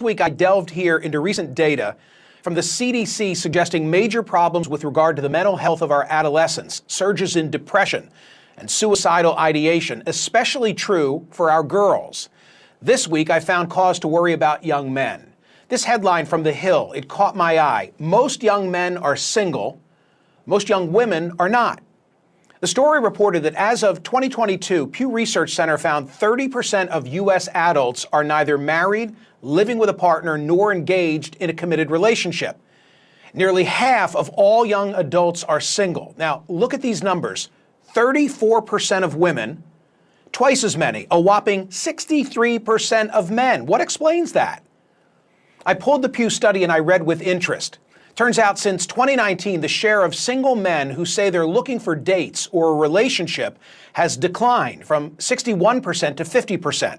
Week, I delved here into recent data from the CDC suggesting major problems with regard to the mental health of our adolescents, surges in depression and suicidal ideation, especially true for our girls. This week, I found cause to worry about young men. This headline from The Hill, it caught my eye. Most young men are single. Most young women are not. The story reported that as of 2022, Pew Research Center found 30% of U.S. adults are neither married, living with a partner, nor engaged in a committed relationship. Nearly half of all young adults are single. Now, look at these numbers. 34% of women, twice as many, a whopping 63% of men. What explains that? I pulled the Pew study and I read with interest. Turns out since 2019, the share of single men who say they're looking for dates or a relationship has declined from 61% to 50%.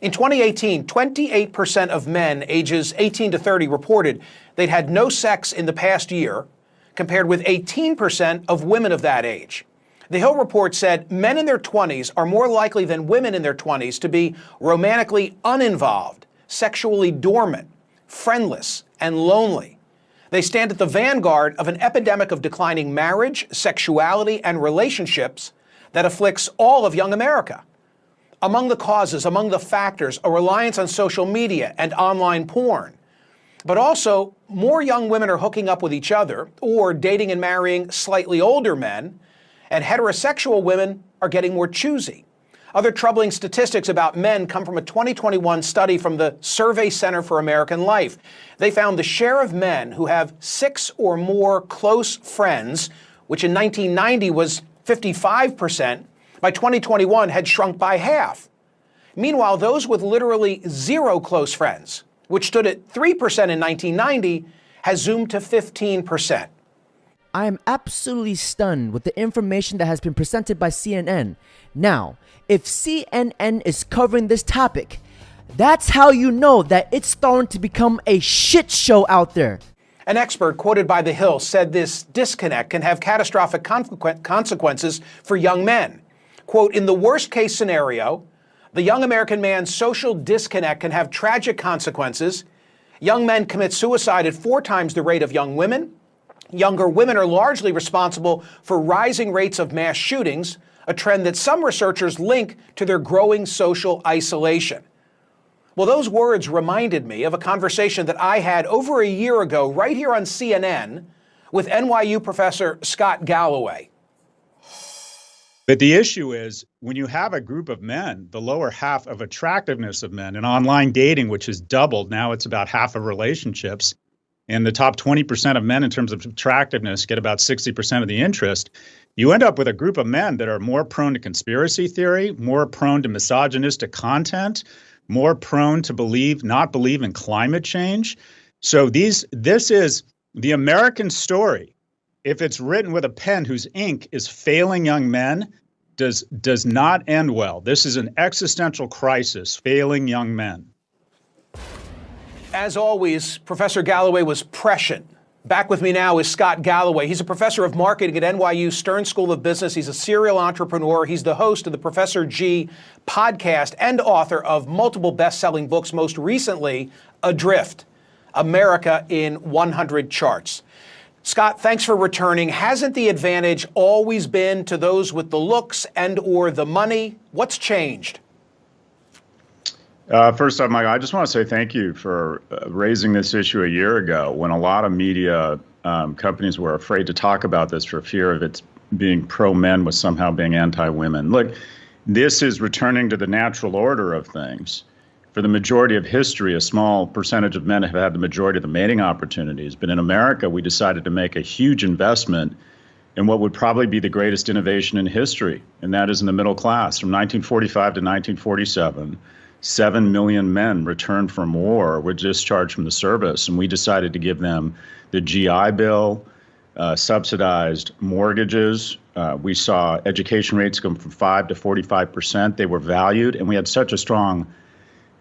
In 2018, 28% of men ages 18 to 30 reported they'd had no sex in the past year, compared with 18% of women of that age. The Hill report said men in their 20s are more likely than women in their 20s to be romantically uninvolved, sexually dormant, friendless, and lonely. They stand at the vanguard of an epidemic of declining marriage, sexuality, and relationships that afflicts all of young America. Among the causes, among the factors, a reliance on social media and online porn. But also, more young women are hooking up with each other or dating and marrying slightly older men, and heterosexual women are getting more choosy. Other troubling statistics about men come from a 2021 study from the Survey Center for American Life. They found the share of men who have 6 or more close friends, which in 1990 was 55%, by 2021 had shrunk by half. Meanwhile, those with literally 0 close friends, which stood at 3% in 1990, has zoomed to 15%. I am absolutely stunned with the information that has been presented by CNN. Now, if CNN is covering this topic, that's how you know that it's starting to become a shit show out there. An expert quoted by The Hill said this disconnect can have catastrophic consequences for young men. Quote, in the worst case scenario, the young American man's social disconnect can have tragic consequences. Young men commit suicide at 4 times the rate of young women. Younger women are largely responsible for rising rates of mass shootings, a trend that some researchers link to their growing social isolation. Well, those words reminded me of a conversation that I had over a year ago right here on CNN with NYU professor Scott Galloway. But the issue is when you have a group of men, the lower half of attractiveness of men in online dating, which has doubled, now it's about half of relationships, and the top 20% of men in terms of attractiveness get about 60% of the interest, you end up with a group of men that are more prone to conspiracy theory, more prone to misogynistic content, more prone to not believe in climate change. So this is the American story. If it's written with a pen whose ink is failing young men, does not end well. This is an existential crisis, failing young men. As always, Professor Galloway was prescient. Back with me now is Scott Galloway. He's a professor of marketing at NYU Stern School of Business. He's a serial entrepreneur. He's the host of the Professor G podcast and author of multiple best-selling books, most recently, Adrift, America in 100 Charts. Scott, thanks for returning. Hasn't the advantage always been to those with the looks and or the money? What's changed? First off, Michael, I just want to say thank you for raising this issue a year ago when a lot of media companies were afraid to talk about this for fear of its being pro-men was somehow being anti-women. Look, this is returning to the natural order of things. For the majority of history, a small percentage of men have had the majority of the mating opportunities. But in America, we decided to make a huge investment in what would probably be the greatest innovation in history, and that is in the middle class. From 1945 to 1947, 7 million men returned from war were discharged from the service, and we decided to give them the GI Bill, subsidized mortgages. We saw education rates go from 5 to 45%. They were valued, and we had such a strong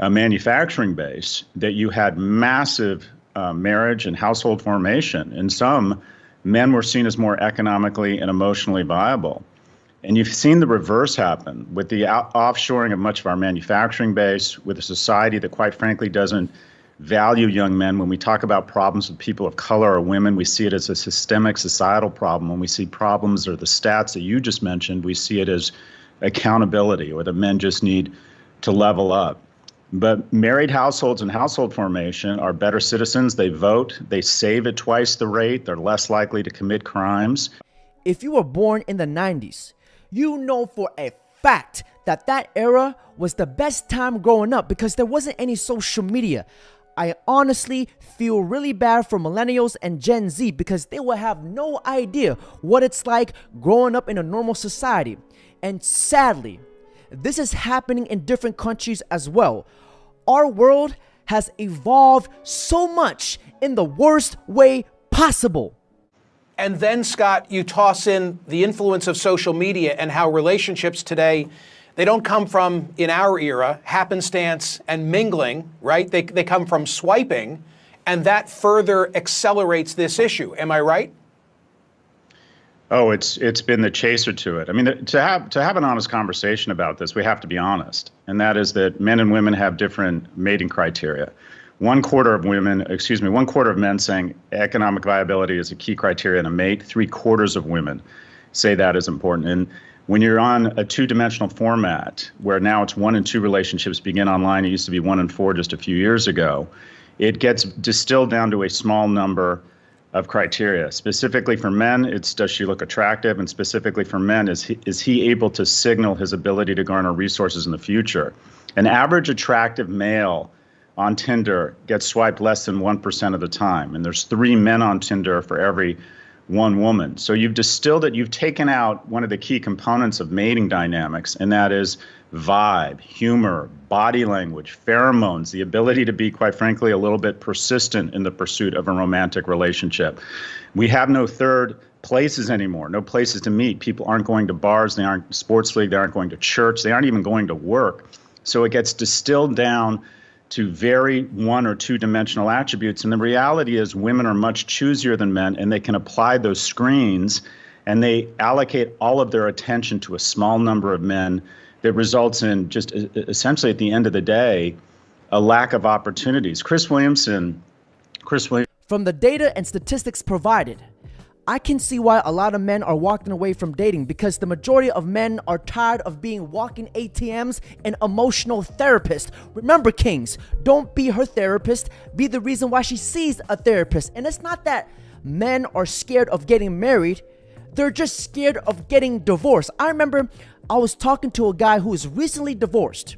manufacturing base that you had massive marriage and household formation. And some men were seen as more economically and emotionally viable. And you've seen the reverse happen with the offshoring of much of our manufacturing base, with a society that, quite frankly, doesn't value young men. When we talk about problems with people of color or women, we see it as a systemic societal problem. When we see problems or the stats that you just mentioned, we see it as accountability, or that men just need to level up. But married households and household formation are better citizens. They vote, they save at twice the rate, they're less likely to commit crimes. If you were born in the 90s, you know for a fact that that era was the best time growing up because there wasn't any social media. I honestly feel really bad for millennials and Gen Z because they will have no idea what it's like growing up in a normal society. And sadly, this is happening in different countries as well. Our world has evolved so much in the worst way possible. And then, Scott, you toss in the influence of social media and how relationships today, they don't come from, in our era, happenstance and mingling, right? They come from swiping, and that further accelerates this issue. Am I right? Oh, it's been the chaser to it. I mean, to have an honest conversation about this, we have to be honest, and that is that men and women have different mating criteria. One quarter of men saying economic viability is a key criteria in a mate. 3/4 of women say that is important. And when you're on a two-dimensional format, where now it's 1 and 2 relationships begin online, it used to be 1 and 4 just a few years ago, it gets distilled down to a small number of criteria. Specifically for men, it's does she look attractive? And specifically for men, is he able to signal his ability to garner resources in the future? An average attractive male on Tinder gets swiped less than 1% of the time. And there's 3 men on Tinder for every 1 woman. So you've distilled it, you've taken out one of the key components of mating dynamics, and that is vibe, humor, body language, pheromones, the ability to be, quite frankly, a little bit persistent in the pursuit of a romantic relationship. We have no third places anymore, no places to meet. People aren't going to bars, they aren't sports league, they aren't going to church, they aren't even going to work. So it gets distilled down to very 1 or 2 dimensional attributes. And the reality is women are much choosier than men, and they can apply those screens, and they allocate all of their attention to a small number of men that results in just essentially at the end of the day, a lack of opportunities. From the data and statistics provided, I can see why a lot of men are walking away from dating because the majority of men are tired of being walking ATMs and emotional therapists. Remember, kings, don't be her therapist. Be the reason why she sees a therapist. And it's not that men are scared of getting married. They're just scared of getting divorced. I remember I was talking to a guy who is recently divorced.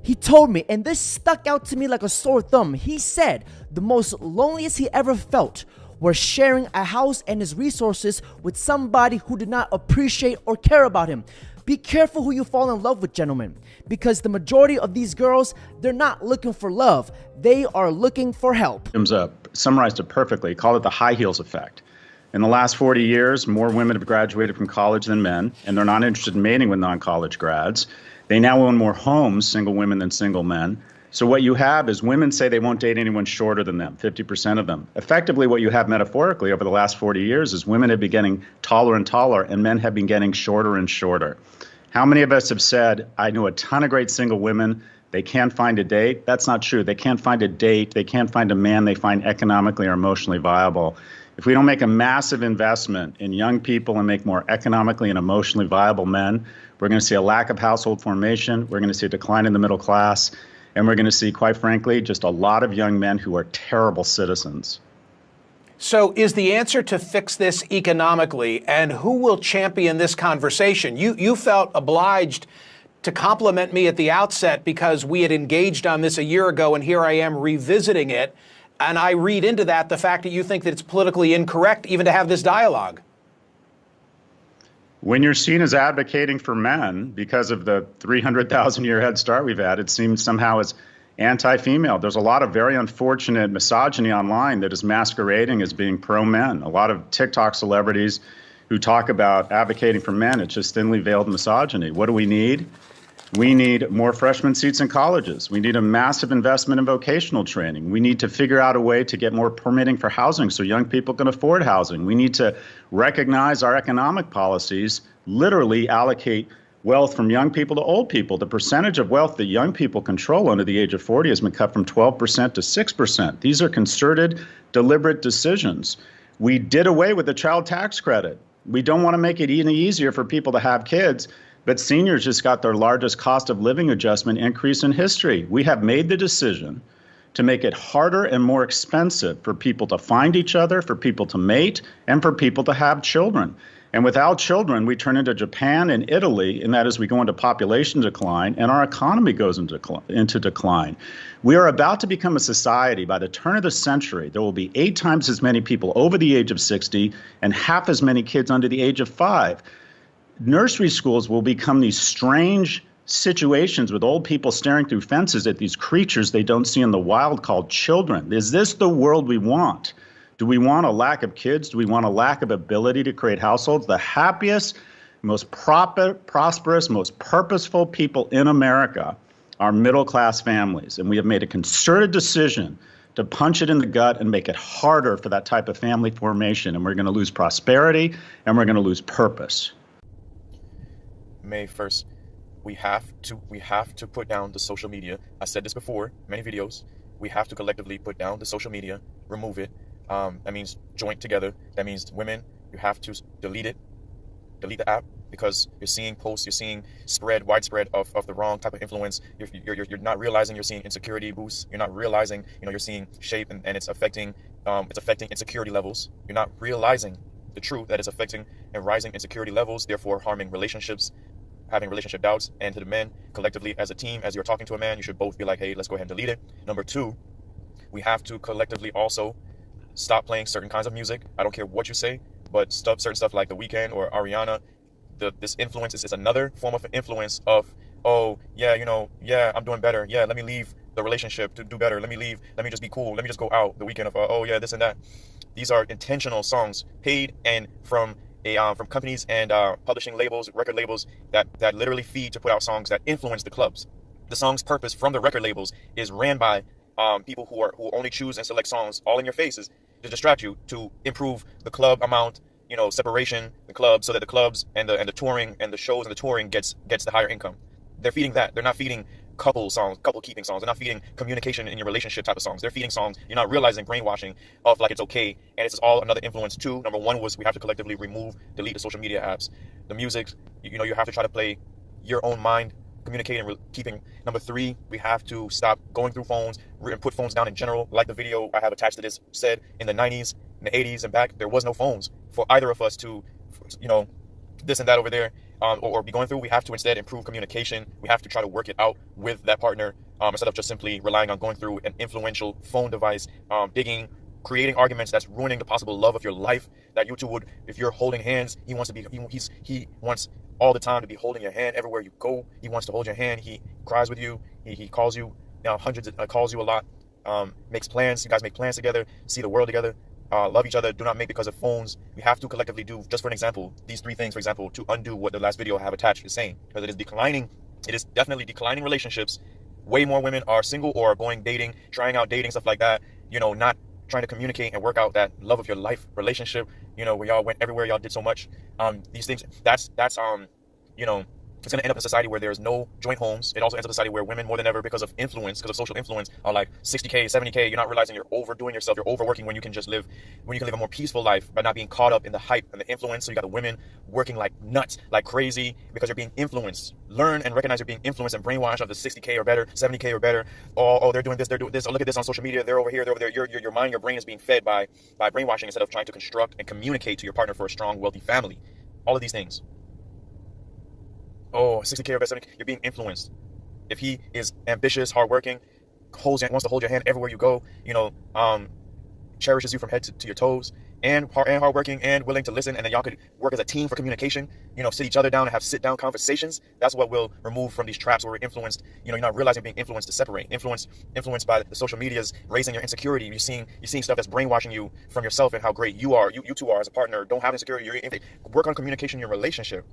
He told me, and this stuck out to me like a sore thumb. He said the most loneliest he ever felt were sharing a house and his resources with somebody who did not appreciate or care about him. Be careful who you fall in love with, gentlemen, because the majority of these girls, they're not looking for love. They are looking for help. Summarized it perfectly. Call it the high heels effect. In the last 40 years, more women have graduated from college than men, and they're not interested in mating with non-college grads. They now own more homes, single women, than single men. So what you have is women say they won't date anyone shorter than them, 50% of them. Effectively, what you have metaphorically over the last 40 years is women have been getting taller and taller, and men have been getting shorter and shorter. How many of us have said, I know a ton of great single women, they can't find a date? That's not true. They can't find a date. They can't find a man they find economically or emotionally viable. If we don't make a massive investment in young people and make more economically and emotionally viable men, we're going to see a lack of household formation. We're going to see a decline in the middle class. And we're going to see, quite frankly, just a lot of young men who are terrible citizens. So is the answer to fix this economically, and who will champion this conversation? You felt obliged to compliment me at the outset because we had engaged on this a year ago, and here I am revisiting it. And I read into that the fact that you think that it's politically incorrect even to have this dialogue. When you're seen as advocating for men because of the 300,000-year head start we've had, it seems somehow as anti-female. There's a lot of very unfortunate misogyny online that is masquerading as being pro-men. A lot of TikTok celebrities who talk about advocating for men, it's just thinly veiled misogyny. What do we need? We need more freshman seats in colleges. We need a massive investment in vocational training. We need to figure out a way to get more permitting for housing so young people can afford housing. We need to recognize our economic policies literally allocate wealth from young people to old people. The percentage of wealth that young people control under the age of 40 has been cut from 12% to 6%. These are concerted, deliberate decisions. We did away with the child tax credit. We don't want to make it any easier for people to have kids, but seniors just got their largest cost of living adjustment increase in history. We have made the decision to make it harder and more expensive for people to find each other, for people to mate, and for people to have children. And without children, we turn into Japan and Italy, and that is we go into population decline and our economy goes into decline. We are about to become a society by the turn of the century. There will be 8 times as many people over the age of 60 and half as many kids under the age of 5. Nursery schools will become these strange situations with old people staring through fences at these creatures they don't see in the wild called children. Is this the world we want? Do we want a lack of kids? Do we want a lack of ability to create households? The happiest, most prosperous, most purposeful people in America are middle-class families. And we have made a concerted decision to punch it in the gut and make it harder for that type of family formation. And we're going to lose prosperity and we're going to lose purpose. May 1st, we have to put down the social media. I said this before, many videos. We have to collectively put down the social media, remove it. That means joint together. That means women, you have to delete the app, because you're seeing posts, you're seeing widespread of the wrong type of influence. You're not realizing you're seeing insecurity boosts. You're not realizing, you're seeing shape and it's affecting insecurity levels. You're not realizing the truth that it's affecting and rising insecurity levels, therefore harming relationships, having relationship doubts. And to the men, collectively as a team, as you're talking to a man, you should both be like, hey, let's go ahead and delete it. Number 2, we have to collectively also stop playing certain kinds of music. I don't care what you say, but certain stuff like The Weeknd or Ariana, this influence is another form of influence of, oh, yeah, I'm doing better. Yeah, let me leave the relationship to do better. Let me just be cool. Let me just go out. The Weeknd of, oh, yeah, this and that. These are intentional songs paid and from companies and publishing labels, record labels that literally feed to put out songs that influence the clubs. The song's purpose from the record labels is ran by people who only choose and select songs all in your faces to distract you, to improve the club amount, separation, the club, so that the clubs and the touring and the shows and the touring gets the higher income. They're feeding that. They're not feeding couple keeping songs. They're not feeding communication in your relationship type of songs. They're feeding songs. You're not realizing brainwashing of like it's okay, and it's all another influence too. Number 1 was we have to collectively delete the social media apps, the music. You have to try to play your own mind, communicate and keeping. Number 3, we have to stop going through phones and put phones down in general. Like the video I have attached to this said, in the 90s, in the 80s and back, there was no phones for either of us to, this and that over there, or be going through. We have to instead improve communication. We have to try to work it out with that partner instead of just simply relying on going through an influential phone device, creating arguments that's ruining the possible love of your life. That you two would, if you're holding hands, he wants all the time to be holding your hand everywhere you go. He wants to hold your hand. He cries with you. He calls you calls you a lot. Makes plans. You guys make plans together. See the world together. Love each other. Do not make because of phones. We have to collectively do, just for an example, these 3 things, for example, to undo what the last video I have attached is saying, because it is declining. It is definitely declining relationships. Way more women are single or going dating, trying out dating, stuff like that. Not trying to communicate and work out that love of your life relationship. Where y'all went everywhere, y'all did so much. These things. That's it's going to end up in a society where there's no joint homes. It also ends up in a society where women, more than ever, because of social influence, are like 60K, 70K. You're not realizing you're overdoing yourself. You're overworking when you can live a more peaceful life by not being caught up in the hype and the influence. So you got the women working like nuts, like crazy, because you're being influenced. Learn and recognize you're being influenced and brainwashed of the 60K or better, 70K or better. Oh, they're doing this, Oh, look at this on social media. They're over here, they're over there. Your mind, your brain is being fed by brainwashing instead of trying to construct and communicate to your partner for a strong, wealthy family. All of these things. Oh, 60K or better, 70K, you're being influenced. If he is ambitious, hardworking, wants to hold your hand everywhere you go, cherishes you from head to your toes, and hardworking and willing to listen, and then y'all could work as a team for communication, sit each other down and have sit-down conversations. That's what will remove from these traps where we're influenced. You're not realizing being influenced to separate. Influenced by the social medias, raising your insecurity. You're seeing stuff that's brainwashing you from yourself and how great you are. You two are as a partner. Don't have insecurity. Work on communication in your relationship.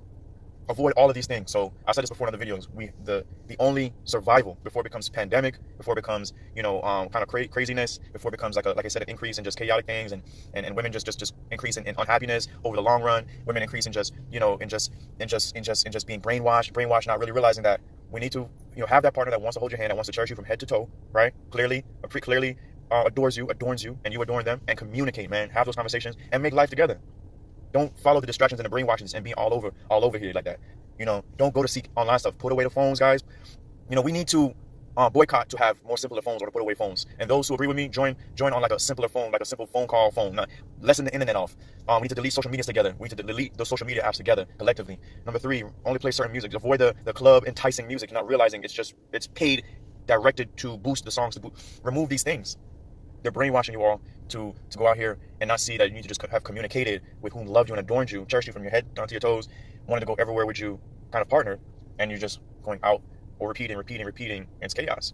avoid all of these things. So I said this before in other videos. The only survival before it becomes pandemic, before it becomes kind of craziness, before it becomes like I said, an increase in just chaotic things and women just increase in unhappiness over the long run. Women increase in just in just being brainwashed, not really realizing that we need to have that partner that wants to hold your hand, that wants to cherish you from head to toe, right? Clearly adores you, and you adorn them, and communicate, man. Have those conversations and make life together. Don't follow the distractions and the brainwashes and be all over here like that. Don't go to seek online stuff. Put away the phones, guys. We need to boycott to have more simpler phones or to put away phones. And those who agree with me, join on like a simpler phone, like a simple phone call phone. Lessen the internet off. We need to delete social medias together. We need to delete those social media apps together collectively. Number 3, only play certain music. Avoid the club enticing music, not realizing it's paid, directed to boost the songs. Remove these things. They're brainwashing you all to go out here and not see that you need to just have communicated with whom loved you and adorned you, cherished you from your head down to your toes, wanted to go everywhere with you kind of partner, and you're just going out or repeating, and it's chaos.